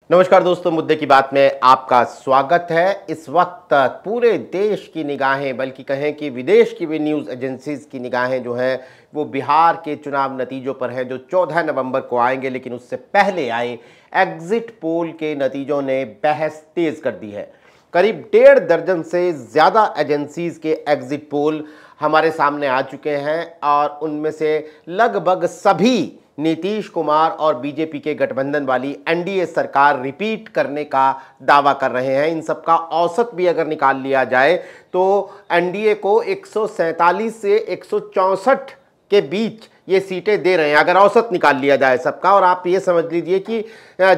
नमस्कार दोस्तों, मुद्दे की बात में आपका स्वागत है। इस वक्त पूरे देश की निगाहें, बल्कि कहें कि विदेश की भी न्यूज़ एजेंसीज की निगाहें जो हैं वो बिहार के चुनाव नतीजों पर हैं, जो 14 नवंबर को आएंगे। लेकिन उससे पहले आए एग्जिट पोल के नतीजों ने बहस तेज कर दी है। करीब 1.5 दर्जन से ज़्यादा एजेंसीज के एग्जिट पोल हमारे सामने आ चुके हैं और उनमें से लगभग सभी नीतीश कुमार और बीजेपी के गठबंधन वाली एनडीए सरकार रिपीट करने का दावा कर रहे हैं। इन सब का औसत भी अगर निकाल लिया जाए तो एनडीए को 147 से 164 के बीच ये सीटें दे रहे हैं, अगर औसत निकाल लिया जाए सबका। और आप ये समझ लीजिए कि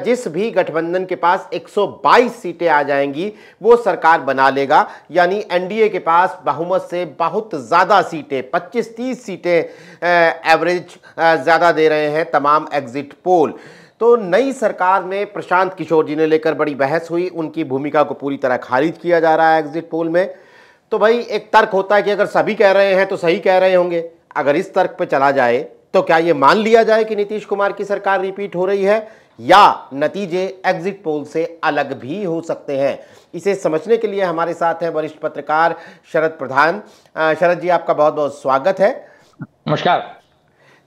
जिस भी गठबंधन के पास 122 सीटें आ जाएंगी वो सरकार बना लेगा। यानी एनडीए के पास बहुमत से बहुत ज़्यादा सीटें, 25-30 सीटें एवरेज ज़्यादा दे रहे हैं तमाम एग्जिट पोल। तो नई सरकार में प्रशांत किशोर जी ने लेकर बड़ी बहस हुई, उनकी भूमिका को पूरी तरह खारिज किया जा रहा है एग्जिट पोल में। तो भाई एक तर्क होता है कि अगर सभी कह रहे हैं तो सही कह रहे होंगे। अगर इस तर्क पे चला जाए तो क्या ये मान लिया जाए कि नीतीश कुमार की सरकार रिपीट हो रही है, या नतीजे एग्जिट पोल से अलग भी हो सकते हैं? इसे समझने के लिए हमारे साथ हैं वरिष्ठ पत्रकार शरद प्रधान। शरद जी, आपका बहुत बहुत स्वागत है। नमस्कार।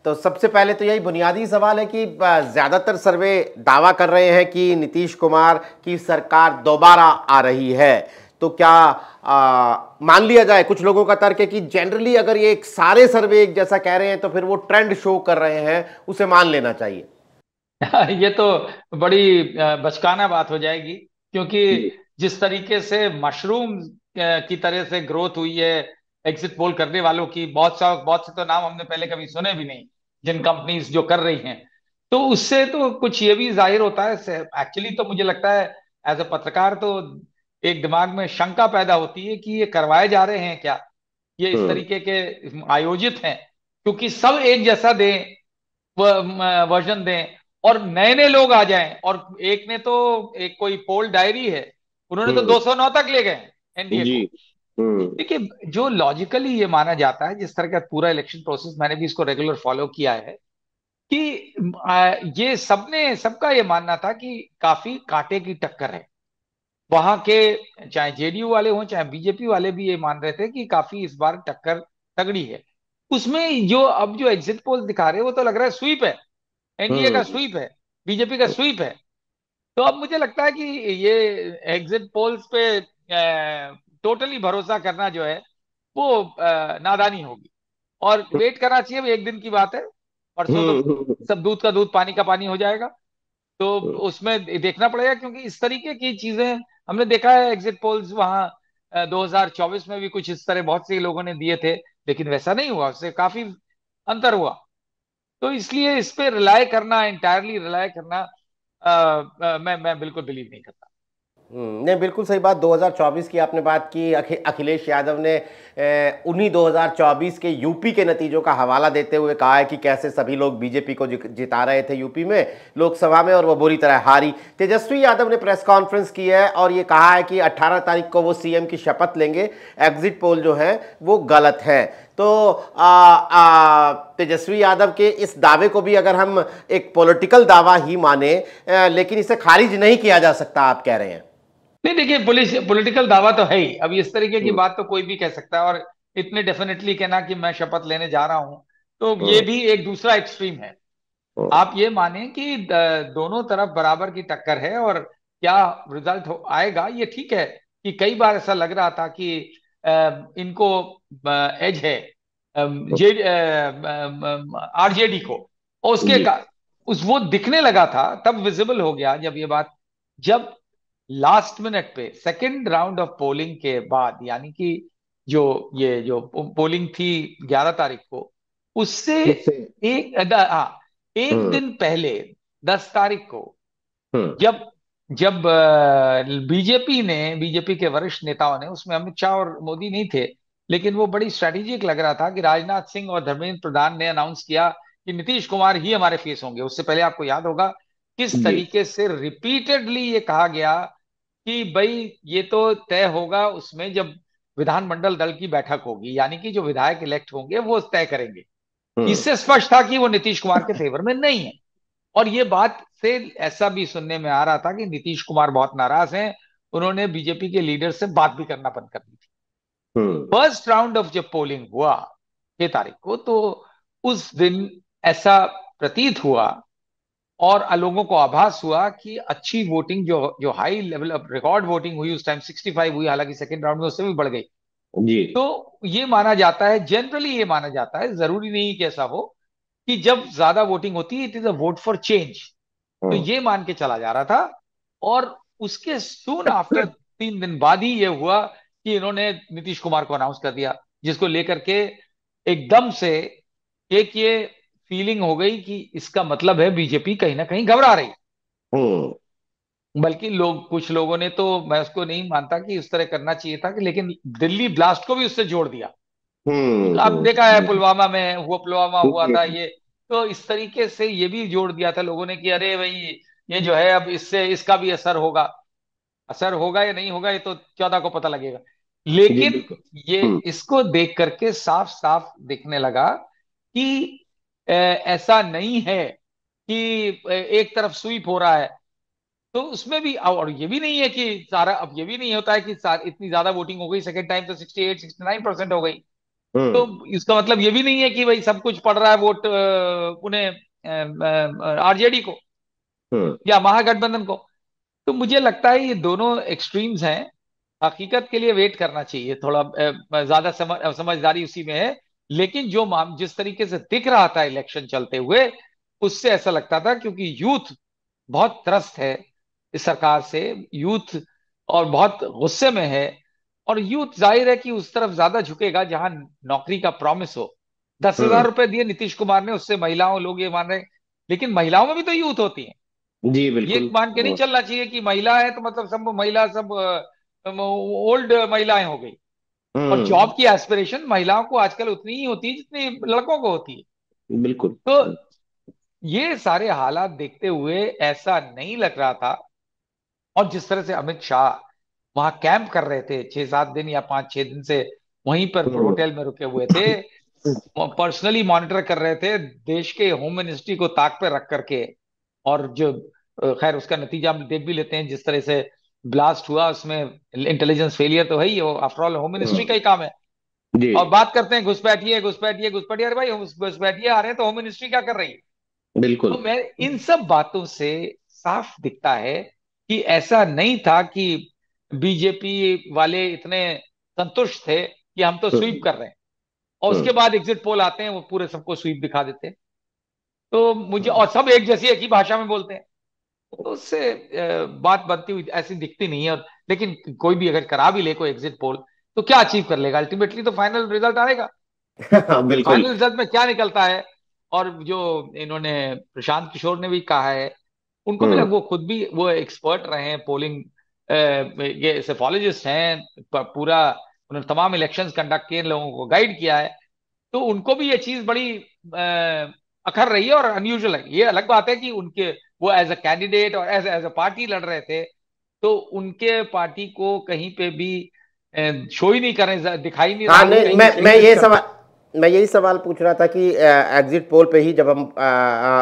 तो सबसे पहले तो यही बुनियादी सवाल है कि ज़्यादातर सर्वे दावा कर रहे हैं कि नीतीश कुमार की सरकार दोबारा आ रही है। तो क्या मान लिया जाए, कुछ लोगों का तर्क है कि जनरली अगर ये एक सारे सर्वे एक जैसा कह रहे हैं तो फिर वो ट्रेंड शो कर रहे हैं, उसे मान लेना चाहिए? ये तो बड़ी बचकाना बात हो जाएगी, क्योंकि जिस तरीके से मशरूम की तरह से ग्रोथ हुई है एग्जिट पोल करने वालों की, बहुत से तो नाम हमने पहले कभी सुने भी नहीं, जिन कंपनीज जो कर रही हैं। तो उससे तो कुछ ये भी जाहिर होता है। एक्चुअली तो मुझे लगता है एज ए पत्रकार तो एक दिमाग में शंका पैदा होती है कि ये करवाए जा रहे हैं क्या, ये इस हम्म। तरीके के आयोजित हैं, क्योंकि सब एक जैसा दें, वर्जन दें और नए नए लोग आ जाएं। और एक ने तो, एक कोई पोल डायरी है, उन्होंने तो हम्म। 209 तक ले गए एनडीए जी। को। हम्म। देखिए, जो लॉजिकली ये माना जाता है, जिस तरह का पूरा इलेक्शन प्रोसेस मैंने भी इसको रेगुलर फॉलो किया है, कि ये सबने, सबका ये मानना था कि काफी कांटे की टक्कर है वहां के। चाहे जेडीयू वाले हों चाहे बीजेपी वाले भी ये मान रहे थे कि काफी इस बार टक्कर तगड़ी है। उसमें जो अब जो एग्जिट पोल दिखा रहे हैं वो तो लग रहा है स्वीप है, एनडीए का हम्म। स्वीप है, बीजेपी का स्वीप है। तो अब मुझे लगता है कि ये एग्जिट पोल्स पे टोटली भरोसा करना जो है वो नादानी होगी, और वेट करना चाहिए। एक दिन की बात है, परसों तो हम्म। सब दूध का दूध पानी का पानी हो जाएगा। तो हम्म। उसमें देखना पड़ेगा, क्योंकि इस तरीके की चीजें हमने देखा है। एग्जिट पोल्स वहां 2024 में भी कुछ इस तरह बहुत से लोगों ने दिए थे, लेकिन वैसा नहीं हुआ, उससे काफी अंतर हुआ। तो इसलिए इस पे रिलाय करना, इंटायरली रिलाय करना, मैं बिल्कुल बिलीव नहीं करता। नहीं, बिल्कुल सही बात। 2024 की आपने बात की। अखिलेश यादव ने उन्हीं 2024 के यूपी के नतीजों का हवाला देते हुए कहा है कि कैसे सभी लोग बीजेपी को जिता रहे थे यूपी में लोकसभा में, और वो बुरी तरह हारी। तेजस्वी यादव ने प्रेस कॉन्फ्रेंस की है और ये कहा है कि 18 तारीख को वो सीएम की शपथ लेंगे, एग्जिट पोल जो है वो गलत है। तो तेजस्वी यादव के इस दावे को भी अगर हम एक पॉलिटिकल दावा ही माने, लेकिन इसे खारिज नहीं किया जा सकता, आप कह रहे हैं? नहीं, देखिए, पॉलिटिकल दावा तो है ही। अब इस तरीके की हम्म। बात तो कोई भी कह सकता है, और इतने डेफिनेटली कहना कि मैं शपथ लेने जा रहा हूं, तो ये हम्म। भी एक दूसरा एक्सट्रीम है। हम्म। आप ये माने कि दोनों तरफ बराबर की टक्कर है, और क्या रिजल्ट आएगा ये ठीक है। कि कई बार ऐसा लग रहा था कि इनको एज है, जे आरजेडी को, और जी। उस वो दिखने लगा था, तब विजिबल हो गया जब ये बात, जब लास्ट मिनट पे सेकेंड राउंड ऑफ पोलिंग के बाद, यानी कि जो ये जो पोलिंग थी 11 तारीख को, उससे उससे। हाँ, एक हम्म। दिन पहले 10 तारीख को, हम्म। जब जब बीजेपी के वरिष्ठ नेताओं ने, उसमें अमित शाह और मोदी नहीं थे, लेकिन वो बड़ी स्ट्रेटेजिक लग रहा था कि राजनाथ सिंह और धर्मेंद्र प्रधान ने अनाउंस किया कि नीतीश कुमार ही हमारे फेस होंगे। उससे पहले आपको याद होगा किस जी। तरीके से रिपीटेडली ये कहा गया कि भाई ये तो तय होगा उसमें जब विधानमंडल दल की बैठक होगी, यानी कि जो विधायक इलेक्ट होंगे वो तय करेंगे। हम्म। इससे स्पष्ट था कि वो नीतीश कुमार के फेवर में नहीं है। और ये बात से ऐसा भी सुनने में आ रहा था कि नीतीश कुमार बहुत नाराज हैं, उन्होंने बीजेपी के लीडर से बात भी करना बंद कर दी थी। हम्म। फर्स्ट राउंड ऑफ जब पोलिंग हुआ 6 तारीख को, तो उस दिन ऐसा प्रतीत हुआ और लोगों को आभास हुआ कि अच्छी वोटिंग, जो जो high level of record voting हुई उस टाइम 65 हुई, हालांकि सेकंड राउंड में उससे भी बढ़ गई। जी। तो ये माना जाता है, जनरली ये माना जाता है, जरूरी नहीं कि ऐसा हो, कि जब ज्यादा वोटिंग होती है it is a vote for change. तो हम्म। ये मान के चला जा रहा था। और उसके सून आफ्टर 3 दिन बाद ही ये हुआ कि इन्होंने नीतीश कुमार को अनाउंस कर दिया, जिसको लेकर के एकदम से एक ये फीलिंग हो गई कि इसका मतलब है बीजेपी कहीं ना कहीं घबरा रही। हम्म। बल्कि लोग, कुछ लोगों ने तो, मैं उसको नहीं मानता कि उस तरह करना चाहिए था, कि लेकिन दिल्ली ब्लास्ट को भी उससे जोड़ दिया। अब देखा है पुलवामा में हुआ, पुलवामा हुआ था हम्म। ये, तो इस तरीके से ये भी जोड़ दिया था लोगों ने कि अरे भाई, ये जो है अब इससे इसका भी असर होगा। असर होगा या नहीं होगा ये तो 14 को पता लगेगा। जी लेकिन बिल्कुल। ये, हम्म। इसको देख करके साफ साफ दिखने लगा कि ऐसा नहीं है कि एक तरफ स्वीप हो रहा है। तो उसमें भी, और ये भी नहीं है कि सारा, अब ये भी नहीं होता है कि इतनी ज्यादा वोटिंग हो गई सेकंड टाइम तो 68-69% हो गई। तो हम्म। इसका मतलब ये भी नहीं है कि भाई सब कुछ पड़ रहा है वोट उन्हें, आरजेडी को हम्म। या महागठबंधन को। तो मुझे लगता है ये दोनों एक्सट्रीम्स हैं। हकीकत के लिए वेट करना चाहिए थोड़ा, ज्यादा समझदारी उसी में है। लेकिन जो जिस तरीके से दिख रहा था इलेक्शन चलते हुए, उससे ऐसा लगता था, क्योंकि यूथ बहुत त्रस्त है इस सरकार से, यूथ और बहुत गुस्से में है। और यूथ जाहिर है कि उस तरफ ज्यादा झुकेगा जहां नौकरी का प्रॉमिस हो। 10,000 रुपए दिए नीतीश कुमार ने, उससे महिलाओं, लोग ये मान रहे हैं, लेकिन महिलाओं में भी तो यूथ होती है। जी ये बिल्कुल। मान के नहीं चलना चाहिए कि महिला है तो मतलब सब महिला, सब ओल्ड महिलाएं हो गई। और हम्म। जॉब की एस्पिरेशन महिलाओं को आजकल उतनी ही होती है जितनी लड़कों को होती है। बिल्कुल। तो ये सारे हालात देखते हुए ऐसा नहीं लग रहा था। और जिस तरह से अमित शाह वहां कैंप कर रहे थे 6-7 दिन या 5-6 दिन से, वहीं पर हम्म। होटल में रुके हुए थे, पर्सनली मॉनिटर कर रहे थे देश के होम मिनिस्ट्री को ताक पे रख करके। और जो खैर उसका नतीजा हम देख भी लेते हैं, जिस तरह से ब्लास्ट हुआ उसमें इंटेलिजेंस फेलियर तो है ही, वो आफ्टर ऑल होम मिनिस्ट्री का ही काम है। जी और बात करते हैं घुसपैठिए घुसपैठिए घुसपैठिए, अरे भाई घुसपैठिए आ रहे हैं तो होम मिनिस्ट्री क्या कर रही है? तो बिल्कुल। मैं, इन सब बातों से साफ दिखता है कि ऐसा नहीं था कि बीजेपी वाले इतने संतुष्ट थे कि हम तो स्वीप हम्म। कर रहे हैं, और उसके हम्म। बाद एग्जिट पोल आते हैं वो पूरे सबको स्वीप दिखा देते हैं। तो मुझे, और सब एक जैसी एक ही भाषा में बोलते हैं, तो उससे बात बनती हुई ऐसी दिखती नहीं है। और लेकिन कोई भी अगर करा भी ले कोई एग्जिट पोल, तो क्या अचीव कर लेगा? अल्टीमेटली तो फाइनल रिजल्ट आएगा। बिल्कुल। फाइनल रिजल्ट में क्या निकलता है? और जो इन्होंने, प्रशांत किशोर ने भी कहा है, उनको भी हम्म। लग, वो खुद भी वो एक्सपर्ट रहे हैं पोलिंग, ये सेफोलॉजिस्ट हैं, पूरा उन्होंने तमाम इलेक्शंस कंडक्ट किए, लोगों को गाइड किया है। तो उनको भी ये चीज बड़ी अखर रही है और अनयूजुअल है। ये अलग बात है कि उनके, वो एज अ कैंडिडेट और एज एज अ पार्टी लड़ रहे थे, तो उनके पार्टी को कहीं पे भी शो ही नहीं कर रहे, दिखाई नहीं रहा हाँ कि नहीं, कहीं भी मैं सीरियस ये कर। सवाल, मैं यही सवाल पूछ रहा था कि एग्जिट पोल पे ही जब हम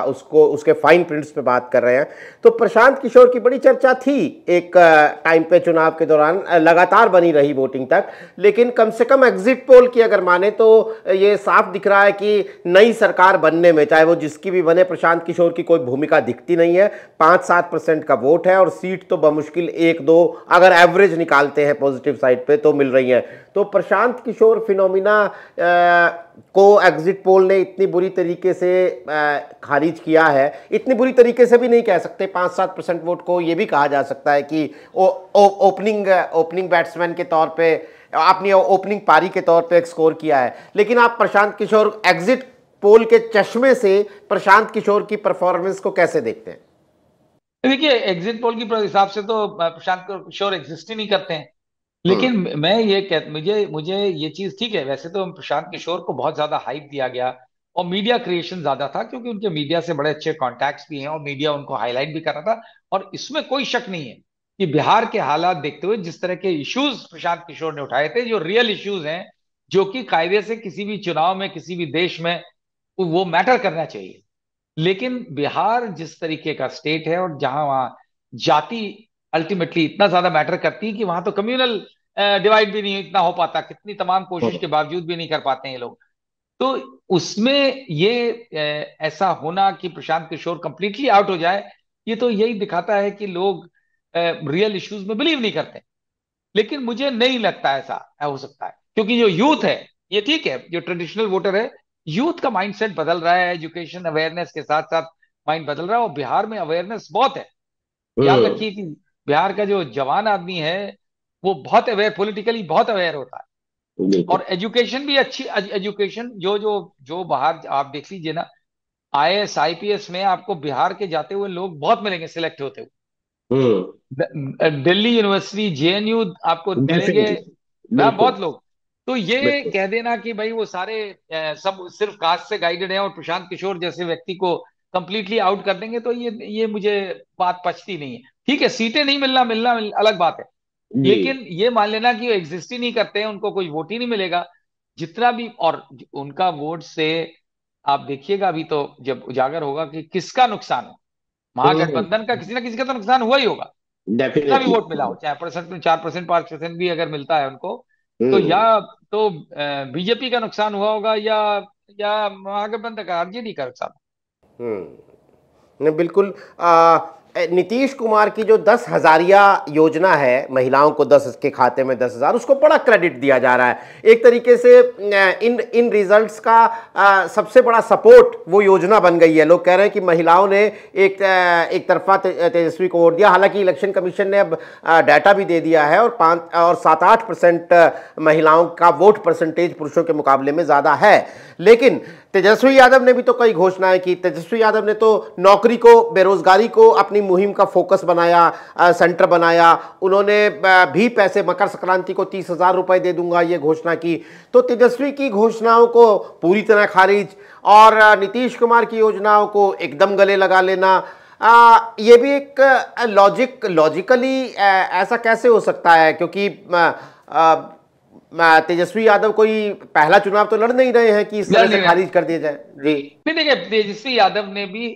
उसको उसके फाइन प्रिंट्स पे बात कर रहे हैं, तो प्रशांत किशोर की बड़ी चर्चा थी एक टाइम पे चुनाव के दौरान, लगातार बनी रही वोटिंग तक। लेकिन कम से कम एग्जिट पोल की अगर माने तो ये साफ दिख रहा है कि नई सरकार बनने में, चाहे वो जिसकी भी बने, प्रशांत किशोर की कोई भूमिका दिखती नहीं है। 5-7% का वोट है और सीट तो बमुश्किल 1-2, अगर एवरेज निकालते हैं पॉजिटिव साइड पे, तो मिल रही है। तो प्रशांत किशोर फिनोमिना को एग्जिट पोल ने इतनी बुरी तरीके से खारिज किया है। इतनी बुरी तरीके से भी नहीं कह सकते, 5-7% वोट को ये भी कहा जा सकता है कि ओपनिंग बैट्समैन के तौर पे, अपनी ओपनिंग पारी के तौर पे एक स्कोर किया है। लेकिन आप प्रशांत किशोर, एग्जिट पोल के चश्मे से प्रशांत किशोर की परफॉर्मेंस को कैसे देखते हैं? देखिए, एग्जिट पोल की हिसाब से तो प्रशांत किशोर एग्जिस्ट ही नहीं करते हैं। हम्म। लेकिन मैं ये मुझे मुझे ये चीज ठीक है, वैसे तो प्रशांत किशोर को बहुत ज्यादा हाइप दिया गया और मीडिया क्रिएशन ज्यादा था, क्योंकि उनके मीडिया से बड़े अच्छे कॉन्टैक्ट्स भी हैं और मीडिया उनको हाईलाइट भी कर रहा था। और इसमें कोई शक नहीं है कि बिहार के हालात देखते हुए जिस तरह के इश्यूज प्रशांत किशोर ने उठाए थे, जो रियल इश्यूज हैं, जो कि कायदे से किसी भी चुनाव में, किसी भी देश में वो मैटर करना चाहिए, लेकिन बिहार जिस तरीके का स्टेट है, और जहां वहां जाति अल्टीमेटली इतना ज्यादा मैटर करती है कि वहां तो कम्युनल डिवाइड भी नहीं इतना हो पाता, कितनी तमाम कोशिश के बावजूद भी नहीं कर पाते हैं ये लोग। तो उसमें ये ऐसा होना कि प्रशांत किशोर कंप्लीटली आउट हो जाए, ये तो यही दिखाता है कि लोग रियल इश्यूज में बिलीव नहीं करते। लेकिन मुझे नहीं लगता ऐसा हो सकता है, क्योंकि जो यूथ है, ये ठीक है, जो ट्रेडिशनल वोटर है, यूथ का माइंडसेट बदल रहा है, एजुकेशन अवेयरनेस के साथ साथ माइंड बदल रहा है, और बिहार में अवेयरनेस बहुत है। याद हम्म। रखिए कि बिहार का जो जवान आदमी है वो बहुत अवेयर, पॉलिटिकली बहुत अवेयर होता है। बिल्कुल। और एजुकेशन भी अच्छी, एजुकेशन जो जो जो बाहर आप देख लीजिए ना, आईएएस आईपीएस में आपको बिहार के जाते हुए लोग बहुत मिलेंगे, सिलेक्ट होते हुए। हम्म। दिल्ली यूनिवर्सिटी, जेएनयू आपको मिलेंगे डेफिनेटली। ना, बिल्कुल। बहुत लोग। तो ये बिल्कुल। कह देना कि भाई वो सारे सब सिर्फ कास्ट से गाइडेड हैं और प्रशांत किशोर जैसे व्यक्ति को कंप्लीटली आउट कर देंगे, तो ये मुझे बात पचती नहीं है। ठीक है, सीटें नहीं मिलना मिलना अलग बात है, जी। लेकिन ये मान लेना कि वो एग्जिस्ट ही नहीं करते हैं, उनको कोई वोट ही नहीं मिलेगा जितना भी। और उनका वोट से आप देखिएगा, अभी तो जब उजागर होगा कि किसका नुकसान है, महागठबंधन का किसी ना किसी का तो नुकसान हुआ ही होगा। कितना भी डेफिनेटली। वोट मिला हो, चाहे परसेंट में 4% 5% भी अगर मिलता है उनको, तो हम्म। या तो बीजेपी का नुकसान हुआ होगा, या महागठबंधन का, आरजेडी का नुकसान। हम्म। नहीं, बिल्कुल। नीतीश कुमार की जो 10 हजारिया योजना है, महिलाओं को 10 के खाते में 10 हजार, उसको बड़ा क्रेडिट दिया जा रहा है। एक तरीके से इन इन रिजल्ट्स का सबसे बड़ा सपोर्ट वो योजना बन गई है। लोग कह रहे हैं कि महिलाओं ने एक तरफा तेजस्वी को वोट दिया। हालांकि इलेक्शन कमीशन ने अब डाटा भी दे दिया है, और 7-8% महिलाओं का वोट परसेंटेज पुरुषों के मुकाबले में ज़्यादा है। लेकिन तेजस्वी यादव ने भी तो कई घोषणाएं की। तेजस्वी यादव ने तो नौकरी को, बेरोजगारी को अपनी मुहिम का फोकस बनाया, सेंटर बनाया। उन्होंने भी पैसे, मकर संक्रांति को 30,000 रुपए दे दूंगा, ये घोषणा की। तो तेजस्वी की घोषणाओं को पूरी तरह खारिज, और नीतीश कुमार की योजनाओं को एकदम गले लगा लेना, ये भी एक लॉजिकली ऐसा कैसे हो सकता है? क्योंकि तेजस्वी यादव कोई पहला चुनाव तो लड़ नहीं रहे हैं कि इस तरह लड़ से नहीं रहे। खारिज कर दिया जाए। जी। नहीं, देखिए, तेजस्वी यादव ने भी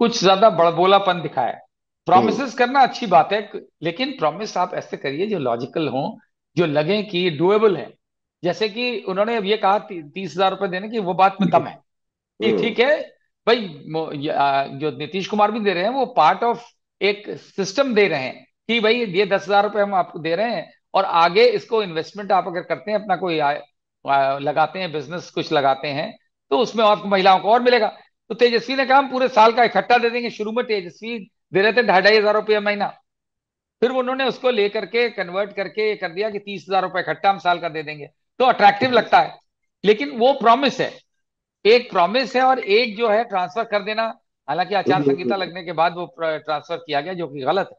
कुछ ज्यादा बड़बोलापन दिखाया है। हम्म। प्रॉमिसेस करना अच्छी बात है, लेकिन प्रॉमिस आप ऐसे करिए जो लॉजिकल हो, जो लगे कि डुएबल है। जैसे कि उन्होंने अब ये कहा 30,000 रुपए देने की, वो बात में दम है कि हम्म। ठीक है भाई। जो नीतीश कुमार भी दे रहे हैं वो पार्ट ऑफ एक सिस्टम दे रहे हैं कि भाई ये 10,000 रुपए हम आपको दे रहे हैं, और आगे इसको इन्वेस्टमेंट आप अगर करते हैं, अपना कोई लगाते हैं, बिजनेस कुछ लगाते हैं, तो उसमें आपको, महिलाओं को और मिलेगा। तो तेजस्वी ने कहा हम पूरे साल का इकट्ठा दे देंगे। शुरू में तेजस्वी दे रहे थे 2,500 रुपये महीना, फिर उन्होंने उसको लेकर के कन्वर्ट करके ये कर दिया कि 30,000 रुपये इकट्ठा हम साल का दे देंगे। तो अट्रैक्टिव लगता है, लेकिन वो प्रॉमिस है, एक प्रॉमिस है, और एक जो है ट्रांसफर कर देना। हालांकि आचार संहिता हम्म। लगने के बाद वो ट्रांसफर किया गया, जो कि गलत है,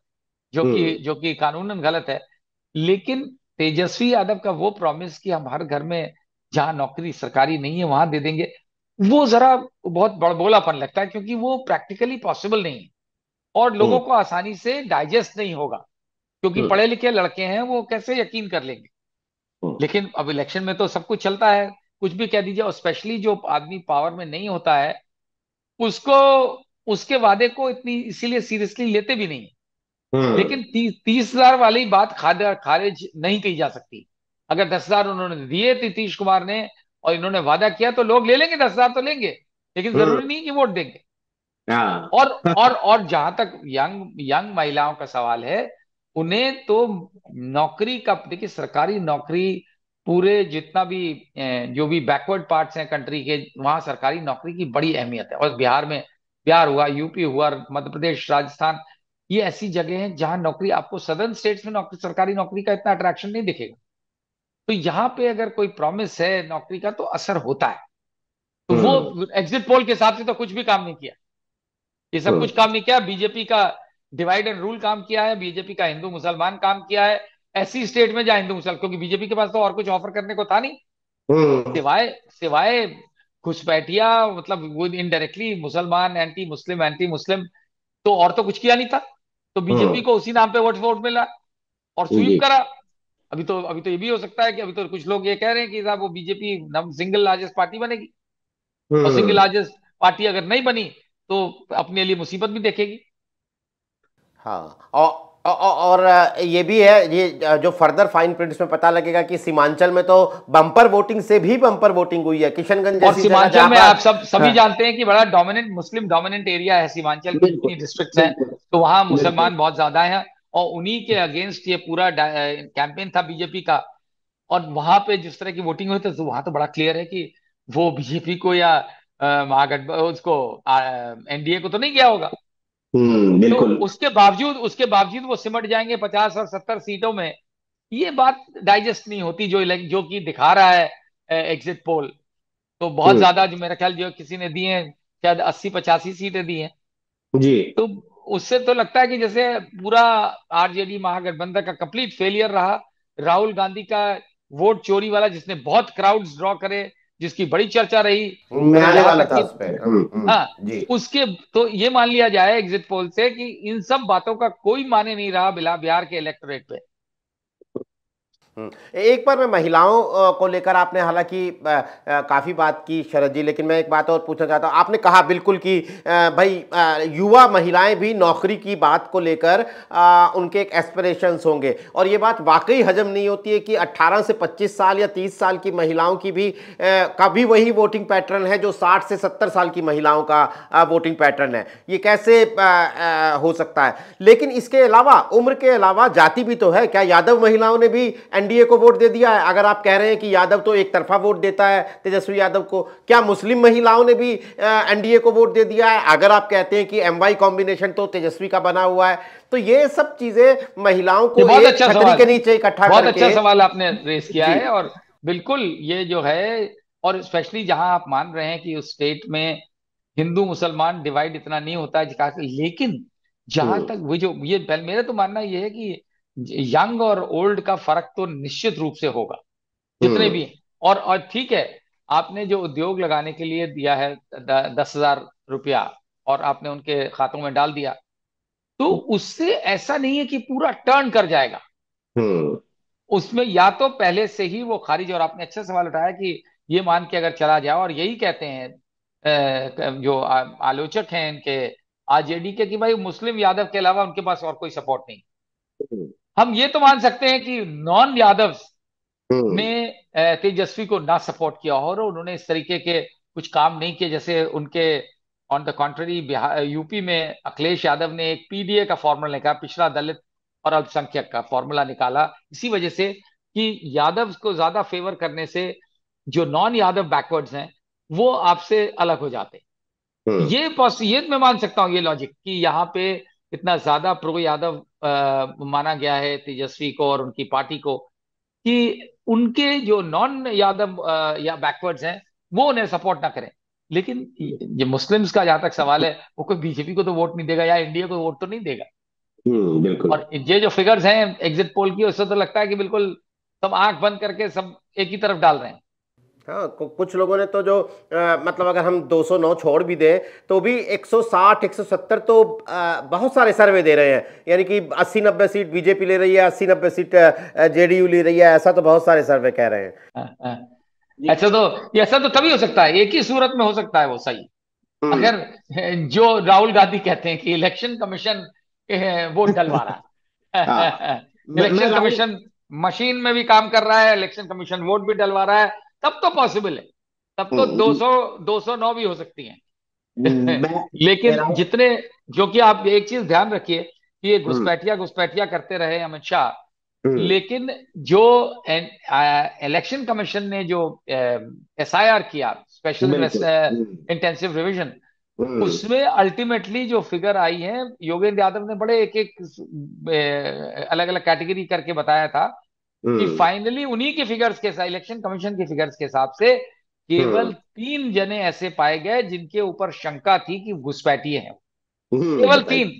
हम्म। जो कि कानूनन गलत है। लेकिन तेजस्वी यादव का वो प्रॉमिस कि हम हर घर में जहां नौकरी सरकारी नहीं है वहां दे देंगे, वो जरा बहुत बड़बोलापन लगता है, क्योंकि वो प्रैक्टिकली पॉसिबल नहीं है, और लोगों हम्म। को आसानी से डाइजेस्ट नहीं होगा, क्योंकि हम्म। पढ़े लिखे लड़के हैं, वो कैसे यकीन कर लेंगे। हम्म। लेकिन अब इलेक्शन में तो सब कुछ चलता है, कुछ भी कह दीजिए, और स्पेशली जो आदमी पावर में नहीं होता है, उसको, उसके वादे को इतनी इसीलिए सीरियसली लेते भी नहीं। हम्म। लेकिन 30,000 वाली बात खारिज नहीं की जा सकती। अगर 10,000 उन्होंने दिए नीतीश कुमार ने, और इन्होंने वादा किया, तो लोग ले लेंगे, 10,000 तो लेंगे, लेकिन हम्म। जरूरी नहीं कि वोट देंगे। हाँ। और जहां तक यंग यंग महिलाओं का सवाल है, उन्हें तो नौकरी का, देखिए, सरकारी नौकरी, पूरे जितना भी जो भी बैकवर्ड पार्ट्स हैं कंट्री के, वहां सरकारी नौकरी की बड़ी अहमियत है। और बिहार में, बिहार हुआ, यूपी हुआ, मध्य प्रदेश, राजस्थान, ये ऐसी जगह हैं जहां नौकरी, आपको सदर्न स्टेट्स में नौकरी, सरकारी नौकरी का इतना अट्रैक्शन नहीं दिखेगा। तो यहाँ पे अगर कोई प्रॉमिस है नौकरी का, तो असर होता है। तो हम्म। वो एग्जिट पोल के हिसाब से तो कुछ भी काम नहीं किया, ये सब कुछ हम्म। काम नहीं किया। बीजेपी का डिवाइड एंड रूल काम किया है, बीजेपी का हिंदू मुसलमान काम किया है, ऐसी स्टेट में जहां हिंदू मुसलमान, क्योंकि बीजेपी के पास तो और कुछ ऑफर करने को था नहीं, हम्म। सिवाय सिवाय घुसपैठिया, मतलब वो इनडायरेक्टली मुसलमान, एंटी मुस्लिम, तो और तो कुछ किया नहीं था। तो बीजेपी हम्म। को उसी नाम पे वोट वोट मिला और स्वीप जी। करा। अभी तो ये भी हो सकता है कि अभी तो कुछ लोग ये कह रहे हैं कि साहब वो बीजेपी सिंगल लार्जेस्ट पार्टी बनेगी, और सिंगल हम्म। लार्जेस्ट पार्टी अगर नहीं बनी, तो अपने लिए मुसीबत भी देखेगी। हाँ, और ये भी है, ये जो फर्दर फाइन प्रिंट्स में पता लगेगा कि सीमांचल में तो बम्पर वोटिंग से भी बम्पर वोटिंग हुई है, किशनगंज और जैसी जगह सीमांचल जहां में आप पर। सब सभी हाँ, जानते हैं कि बड़ा डोमिनेंट मुस्लिम डोमिनेंट एरिया है सीमांचल की, बिल्कुल जितनी डिस्ट्रिक्ट्स हैं, बिल्कुल तो वहां बिल्कुल। मुसलमान बहुत ज्यादा हैं। और उन्हीं के अगेंस्ट ये पूरा कैंपेन था बीजेपी का। और वहां पे जिस तरह की वोटिंग हुई तो वहां तो बड़ा क्लियर है कि वो बीजेपी को या महागठबंधन उसको एनडीए को तो नहीं गया होगा। तो बिल्कुल। उसके बावजूद वो सिमट जाएंगे 50 और 70 सीटों में। ये बात डाइजेस्ट नहीं होती जो कि दिखा रहा है एग्जिट पोल। तो बहुत हम्म। ज्यादा जो मेरा ख्याल जो किसी ने दी है, शायद 80-85 सीटें दी हैं। जी। तो उससे तो लगता है कि जैसे पूरा आरजेडी महागठबंधन का कंप्लीट फेलियर रहा। राहुल गांधी का वोट चोरी वाला, जिसने बहुत क्राउड्स ड्रॉ करे, जिसकी बड़ी चर्चा रही, मैं आने जहां वाला तक था कि उस पे। हाँ, जी। उसके तो ये मान लिया जाए एग्जिट पोल से कि इन सब बातों का कोई माने नहीं रहा बिहार के इलेक्टोरेट पे। एक बार मैं महिलाओं को लेकर आपने हालांकि काफी बात की शरद जी, लेकिन मैं एक बात और पूछना चाहता हूं। आपने कहा बिल्कुल कि भाई युवा महिलाएं भी नौकरी की बात को लेकर उनके एक एस्पिरेशंस होंगे, और ये बात वाकई हजम नहीं होती है कि 18 से 25 साल या 30 साल की महिलाओं की भी का भी वही वोटिंग पैटर्न है जो 60 से 70 साल की महिलाओं का वोटिंग पैटर्न है। ये कैसे हो सकता है? लेकिन इसके अलावा उम्र के अलावा जाति भी तो है। क्या यादव महिलाओं ने भी एनडीए को वोट दे दिया है? अगर आप कह रहे हैं कि यादव तो एक तरफा वोट देता है तेजस्वी यादव को, क्या मुस्लिम महिलाओं ने भी एनडीए को वोट दे दिया है? अगर आप कहते हैं कि एमवाई कॉम्बिनेशन तो तेजस्वी का बना हुआ है, तो ये सब चीजें महिलाओं ये को बहुत एक अच्छा छतरी सवाल के है। नीचे इकट्ठा बहुत अच्छा करके। सवाल आपने रेस किया जी। है। और बिल्कुल ये जो है, और स्पेशली जहां आप मान रहे हैं कि उस स्टेट में हिंदू मुसलमान डिवाइड इतना नहीं होता है लेकिन जहां हम्म तक वो जो ये मेरा तो मानना ये है कि यंग और ओल्ड का फर्क तो निश्चित रूप से होगा, जितने हम्म भी हैं। और ठीक है, आपने जो उद्योग लगाने के लिए दिया है 10,000 रुपया, और आपने उनके खातों में डाल दिया, तो उससे ऐसा नहीं है कि पूरा टर्न कर जाएगा। हम्म उसमें या तो पहले से ही वो खारिज, और आपने अच्छा सवाल उठाया कि ये मान के अगर चला जाए, और यही कहते हैं जो आलोचक हैं इनके आरजेडी के, कि भाई मुस्लिम यादव के अलावा उनके पास और कोई सपोर्ट नहीं। हम्म हम ये तो मान सकते हैं कि नॉन यादव ने हम्म तेजस्वी को ना सपोर्ट किया हो और उन्होंने इस तरीके के कुछ काम नहीं किए, जैसे उनके on the contrary Bihar UP में अखिलेश यादव ने एक पीडीए का फॉर्मूला निकाला, पिछड़ा दलित और अल्पसंख्यक का फॉर्मूला निकाला, इसी वजह से कि यादव को ज्यादा फेवर करने से जो नॉन यादव बैकवर्ड्स हैं वो आपसे अलग हो जाते। हम्म ये मैं मान सकता हूँ ये लॉजिक कि यहाँ पे इतना ज्यादा प्रो यादव माना गया है तेजस्वी को और उनकी पार्टी को, कि उनके जो नॉन यादव या बैकवर्ड्स हैं वो उन्हें सपोर्ट ना करें। लेकिन ये मुस्लिम्स का जहां तक सवाल है, वो कोई बीजेपी को तो वोट नहीं देगा या इंडिया को वोट तो नहीं देगा। बिल्कुल। और ये जो फिगर्स हैं एग्जिट पोल की, उससे तो लगता है कि बिल्कुल सब आंख बंद करके सब एक ही तरफ डाल रहे हैं। हाँ, कुछ लोगों ने तो जो मतलब अगर हम 209 छोड़ भी दें तो भी 160 170 तो बहुत सारे सर्वे दे रहे हैं, यानी कि 80-90 सीट बीजेपी ले रही है, 80-90 सीट जेडीयू ले रही है, ऐसा तो बहुत सारे सर्वे कह रहे हैं। हाँ, हाँ। जी। ऐसा तो तभी हो सकता है, एक ही सूरत में हो सकता है वो सही, हम्म अगर जो राहुल गांधी कहते हैं कि इलेक्शन कमीशन वोट डलवा रहा हाँ। है मैं इलेक्शन राहुल। कमीशन मशीन में भी काम कर रहा है, इलेक्शन कमीशन वोट भी डलवा रहा है, तब तो पॉसिबल है। तब तो हम्म, 209 भी हो सकती हैं। मैं लेकिन राहुल। जितने, क्योंकि आप एक चीज ध्यान रखिए कि ये हम्म घुसपैठिया घुसपैठिया करते रहे अमित शाह, हम्म लेकिन जो इलेक्शन कमीशन ने जो एसआईआर किया, स्पेशल बिल्कुल। इंटेंसिव रिवीजन, हम्म उसमें अल्टीमेटली जो फिगर आई है, योगेंद्र यादव ने बड़े एक एक अलग अलग कैटेगरी करके बताया था कि हम्म फाइनली उन्हीं के फिगर्स के साथ, इलेक्शन कमीशन के फिगर्स के हिसाब से, केवल हम्म 3 जने ऐसे पाए गए जिनके ऊपर शंका थी कि घुसपैठिए हैं। केवल बताइए। 3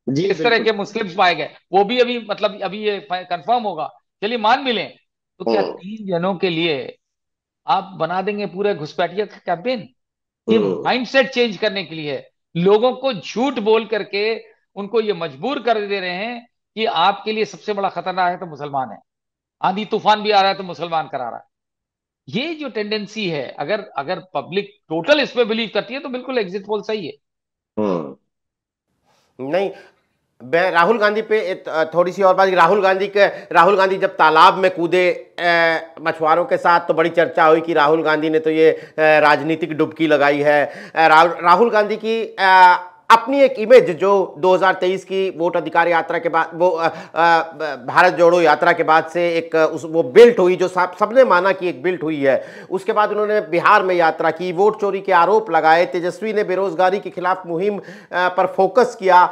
जी इस तरह बिल्कुल। के मुस्लिम्स पाए गए, वो भी अभी मतलब अभी ये कंफर्म होगा, चलिए मान भी लें। तो क्या हम्म 3 जनों के लिए आप बना देंगे पूरे घुसपैठिया का कैंपेन? ये हम्म माइंडसेट चेंज करने के लिए है। लोगों को झूठ बोल करके उनको ये मजबूर कर दे रहे हैं कि आपके लिए सबसे बड़ा खतरा है तो मुसलमान है, आंधी तूफान भी आ रहा है तो मुसलमान करा रहा है। ये जो टेंडेंसी है, अगर अगर पब्लिक टोटल इस पे बिलीव करती है तो बिल्कुल एग्जिट पोल सही है। हम्म। नहीं, मैं राहुल गांधी पे थोड़ी सी और बात। राहुल गांधी जब तालाब में कूदे मछुआरों के साथ, तो बड़ी चर्चा हुई कि राहुल गांधी ने तो ये राजनीतिक डुबकी लगाई है। राहुल गांधी की अपनी एक इमेज जो 2023 की वोट अधिकार यात्रा के बाद, वो भारत जोड़ो यात्रा के बाद से एक वो बिल्ट हुई, जो सबने माना कि एक बिल्ट हुई है। उसके बाद उन्होंने बिहार में यात्रा की, वोट चोरी के आरोप लगाए, तेजस्वी ने बेरोजगारी के खिलाफ मुहिम पर फोकस किया।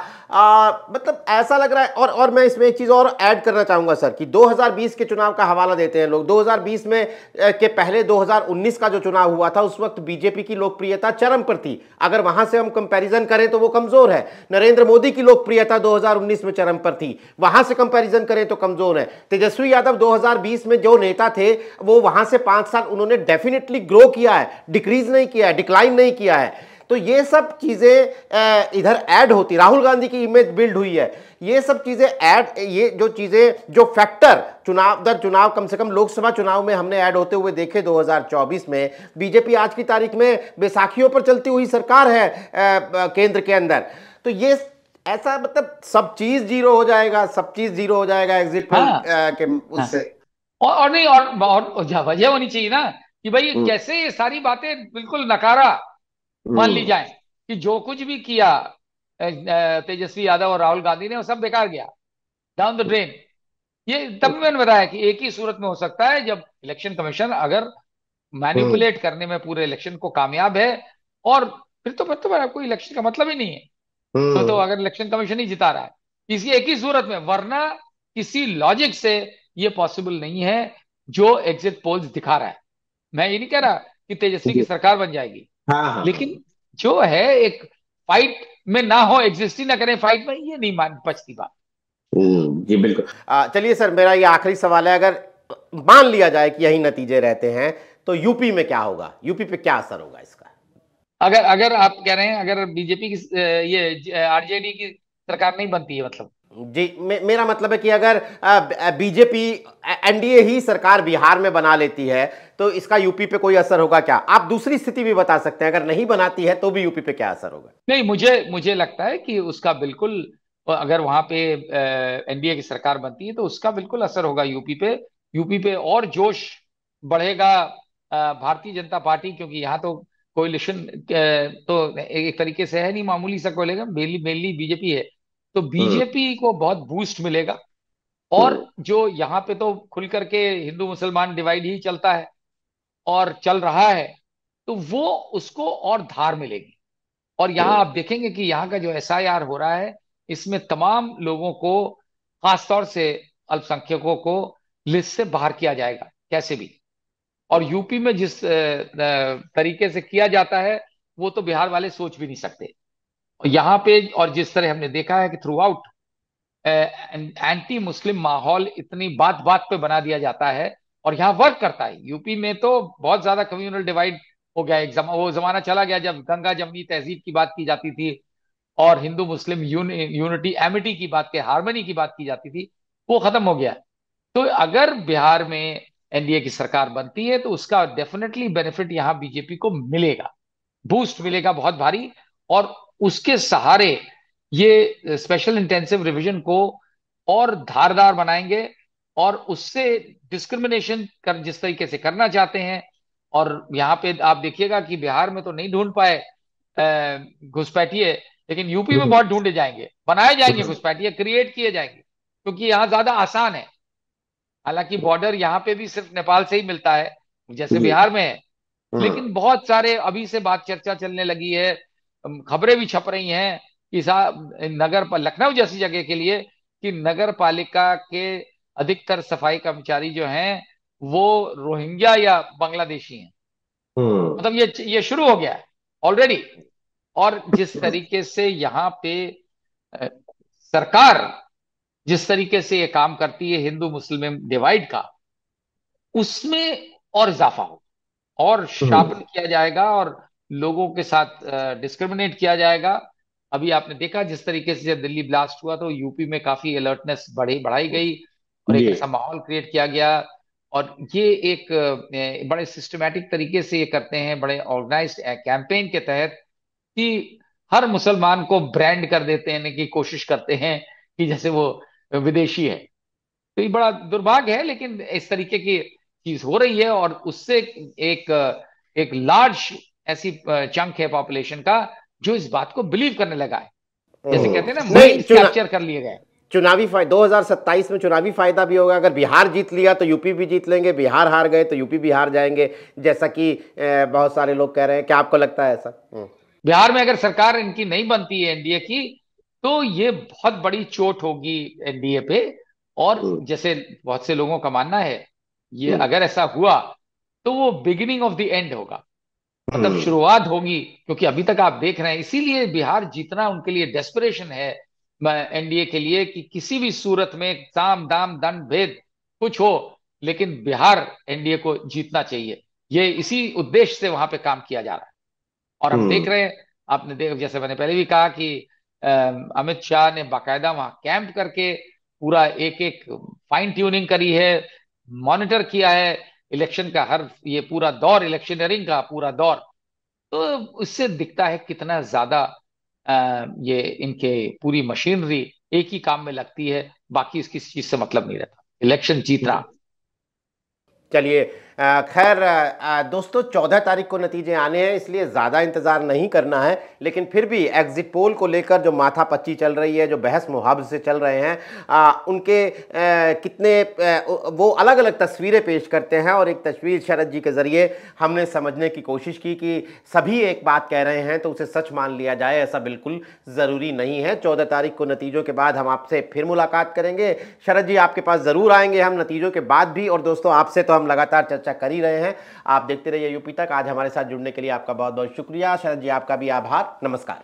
मतलब ऐसा लग रहा है। और मैं इसमें एक चीज और ऐड करना चाहूंगा सर, कि 2020 के चुनाव का हवाला देते हैं लोग। 2020 में के पहले 2019 का जो चुनाव हुआ था, उस वक्त बीजेपी की लोकप्रियता चरम पर थी। अगर वहां से हम कंपैरिजन करें तो वो कमजोर है। नरेंद्र मोदी की लोकप्रियता 2019 में चरम पर थी, वहां से कंपैरिजन करें तो कमजोर है। तेजस्वी यादव 2020 में जो नेता थे, वो वहां से 5 साल उन्होंने डेफिनेटली ग्रो किया है, डिक्रीज नहीं किया है, डिक्लाइन नहीं किया है। तो ये सब चीजें इधर ऐड होती, राहुल गांधी की इमेज बिल्ड हुई है, ये सब चीजें ऐड, ये जो चीजें, जो फैक्टर चुनाव दर चुनाव, कम से कम लोकसभा चुनाव में हमने ऐड होते हुए देखे 2024 में। बीजेपी आज की तारीख में बैसाखियों पर चलती हुई सरकार है केंद्र के अंदर। तो ये ऐसा, मतलब सब चीज जीरो हो जाएगा, सब चीज जीरो हो जाएगा एग्जिट पोल हाँ के हाँ। उससे। और नहीं, और वजह होनी चाहिए ना कि भाई हम्म। कैसे ये सारी बातें बिल्कुल नकारा मान ली हम्म। जाए कि जो कुछ भी किया तेजस्वी यादव और राहुल गांधी ने, वो सब बेकार गया, डाउन द ड्रेन। ये तब मैंने बताया कि एक ही सूरत में हो सकता है, जब इलेक्शन कमीशन अगर हम्म। मैनिपुलेट करने में पूरे इलेक्शन को कामयाब है। और फिर तो कोई इलेक्शन का मतलब ही नहीं है। तो हम्म। अगर इलेक्शन कमीशन ही जिता रहा है, इसी एक ही सूरत में, वरना किसी लॉजिक से ये पॉसिबल नहीं है जो एग्जिट पोल्स दिखा रहा है। मैं ये नहीं कह रहा कि तेजस्वी की जी। सरकार बन जाएगी, हाँ हाँ हाँ। लेकिन जो है एक फाइट में ना हो, एग्जिस्ट ही ना करें फाइट में, ये नहीं मान पचती बात। जी बिल्कुल। चलिए सर, मेरा ये आखिरी सवाल है। अगर मान लिया जाए कि यही नतीजे रहते हैं, तो यूपी में क्या होगा? यूपी पे क्या असर होगा इसका? अगर अगर आप कह रहे हैं अगर बीजेपी की ये आरजेडी की सरकार नहीं बनती है, मतलब। जी, मेरा मतलब है कि अगर बीजेपी एनडीए ही सरकार बिहार में बना लेती है, तो इसका यूपी पे कोई असर होगा क्या? आप दूसरी स्थिति भी बता सकते हैं, अगर नहीं बनाती है तो भी यूपी पे क्या असर होगा? नहीं, मुझे मुझे लगता है कि उसका बिल्कुल, अगर वहां पे एनडीए की सरकार बनती है तो उसका बिल्कुल असर होगा यूपी पे। यूपी पे और जोश बढ़ेगा भारतीय जनता पार्टी, क्योंकि यहाँ तो कोalition तो एक तरीके से है नहीं, मामूली सा कोalition, मेनली मेनली बीजेपी है। तो हम्म। बीजेपी को बहुत बूस्ट मिलेगा। और हम्म। जो यहाँ पे तो खुल करके हिंदू मुसलमान डिवाइड ही चलता है और चल रहा है, तो वो उसको और धार मिलेगी। और यहाँ हम्म। आप देखेंगे कि यहाँ का जो एसआईआर हो रहा है, इसमें तमाम लोगों को, खासतौर से अल्पसंख्यकों को, लिस्ट से बाहर किया जाएगा कैसे भी। और यूपी में जिस तरीके से किया जाता है, वो तो बिहार वाले सोच भी नहीं सकते। और यहाँ पे, और जिस तरह हमने देखा है कि थ्रू आउट एंटी मुस्लिम माहौल इतनी बात बात पे बना दिया जाता है, और यहाँ वर्क करता है। यूपी में तो बहुत ज्यादा कम्युनल डिवाइड हो गया। वो जमाना चला गया जब गंगा जमनी तहजीब की बात की जाती थी, और हिंदू मुस्लिम यूनिटी एमिटी की बात के हार्मनी की बात की जाती थी। वो खत्म हो गया। तो अगर बिहार में एनडीए की सरकार बनती है, तो उसका डेफिनेटली बेनिफिट यहाँ बीजेपी को मिलेगा, बूस्ट मिलेगा बहुत भारी। और उसके सहारे ये स्पेशल इंटेंसिव रिवीजन को और धारदार बनाएंगे, और उससे डिस्क्रिमिनेशन कर जिस तरीके से करना चाहते हैं। और यहाँ पे आप देखिएगा कि बिहार में तो नहीं ढूंढ पाए घुसपैठिए, लेकिन यूपी में हम्म। बहुत ढूंढे जाएंगे, बनाए जाएंगे हम्म। घुसपैठिए, क्रिएट किए जाएंगे, क्योंकि यहाँ ज्यादा आसान है। हालांकि बॉर्डर यहाँ पे भी सिर्फ नेपाल से ही मिलता है, जैसे जी। बिहार में है। हाँ। लेकिन बहुत सारे अभी से बात चर्चा चलने लगी है, खबरें भी छप रही हैं कि नगर पर लखनऊ जैसी जगह के लिए, कि नगर पालिका के अधिकतर सफाई कर्मचारी जो हैं, वो रोहिंग्या या बांग्लादेशी हैं। हम्म। मतलब ये शुरू हो गया है ऑलरेडी। और जिस तरीके से यहाँ पे अ, सरकार जिस तरीके से ये काम करती है हिंदू मुस्लिम डिवाइड का, उसमें और इजाफा हो, और हम्म। शार्पन किया जाएगा, और लोगों के साथ डिस्क्रिमिनेट किया जाएगा। अभी आपने देखा जिस तरीके से जब दिल्ली ब्लास्ट हुआ, तो यूपी में काफी अलर्टनेस बढ़ाई गई, और एक जी। ऐसा माहौल क्रिएट किया गया। और ये एक बड़े सिस्टमेटिक तरीके से ये करते हैं, बड़े ऑर्गेनाइज्ड कैंपेन के तहत, कि हर मुसलमान को ब्रांड कर देते हैं की कोशिश करते हैं कि जैसे वो विदेशी है। तो ये बड़ा दुर्भाग्य है, लेकिन इस तरीके की चीज हो रही है, और उससे एक एक लार्ज ऐसी चंक है पॉपुलेशन का जो इस बात को बिलीव करने लगा है। जैसे कहते हैं ना, नहीं, माइंड कैप्चर कर लिए गए। चुनावी फायदा 2027 में चुनावी फायदा भी होगा। अगर बिहार जीत लिया तो यूपी भी जीत लेंगे, बिहार हार गए तो यूपी भी हार जाएंगे, जैसा कि बहुत सारे लोग कह रहे हैं। क्या आपको लगता है ऐसा? बिहार में अगर सरकार इनकी नहीं बनती है एनडीए की, तो ये बहुत बड़ी चोट होगी एनडीए पे। और जैसे बहुत से लोगों का मानना है, ये अगर ऐसा हुआ तो वो बिगिनिंग ऑफ द एंड होगा, मतलब शुरुआत होगी। क्योंकि अभी तक आप देख रहे हैं, इसीलिए बिहार जीतना उनके लिए डेस्परेशन है एनडीए के लिए, कि किसी भी सूरत में साम दाम दंड भेद कुछ हो, लेकिन बिहार एनडीए को जीतना चाहिए। ये इसी उद्देश्य से वहां पे काम किया जा रहा है। और हम देख रहे हैं, आपने देख, जैसे मैंने पहले भी कहा कि अमित शाह ने बाकायदा वहां कैंप करके पूरा एक एक फाइन ट्यूनिंग करी है, मॉनिटर किया है इलेक्शन का, हर ये पूरा दौर, इलेक्शनरिंग का पूरा दौर। तो उससे दिखता है कितना ज्यादा ये इनके पूरी मशीनरी एक ही काम में लगती है, बाकी इसकी चीज से मतलब नहीं रहता, इलेक्शन जीतना। चलिए, खैर दोस्तों, 14 तारीख को नतीजे आने हैं, इसलिए ज़्यादा इंतज़ार नहीं करना है। लेकिन फिर भी एग्जिट पोल को लेकर जो माथापच्ची चल रही है, जो बहस मुहावजे से चल रहे हैं, उनके कितने वो अलग अलग तस्वीरें पेश करते हैं। और एक तस्वीर शरद जी के ज़रिए हमने समझने की कोशिश की कि सभी एक बात कह रहे हैं तो उसे सच मान लिया जाए, ऐसा बिल्कुल ज़रूरी नहीं है। 14 तारीख को नतीजों के बाद हम आपसे फिर मुलाकात करेंगे। शरद जी, आपके पास ज़रूर आएंगे हम नतीजों के बाद भी। और दोस्तों, आपसे तो हम लगातार चर्चा कर ही रहे हैं। आप देखते रहिए यूपी तक। आज हमारे साथ जुड़ने के लिए आपका बहुत बहुत शुक्रिया। शरद जी, आपका भी आभार। नमस्कार।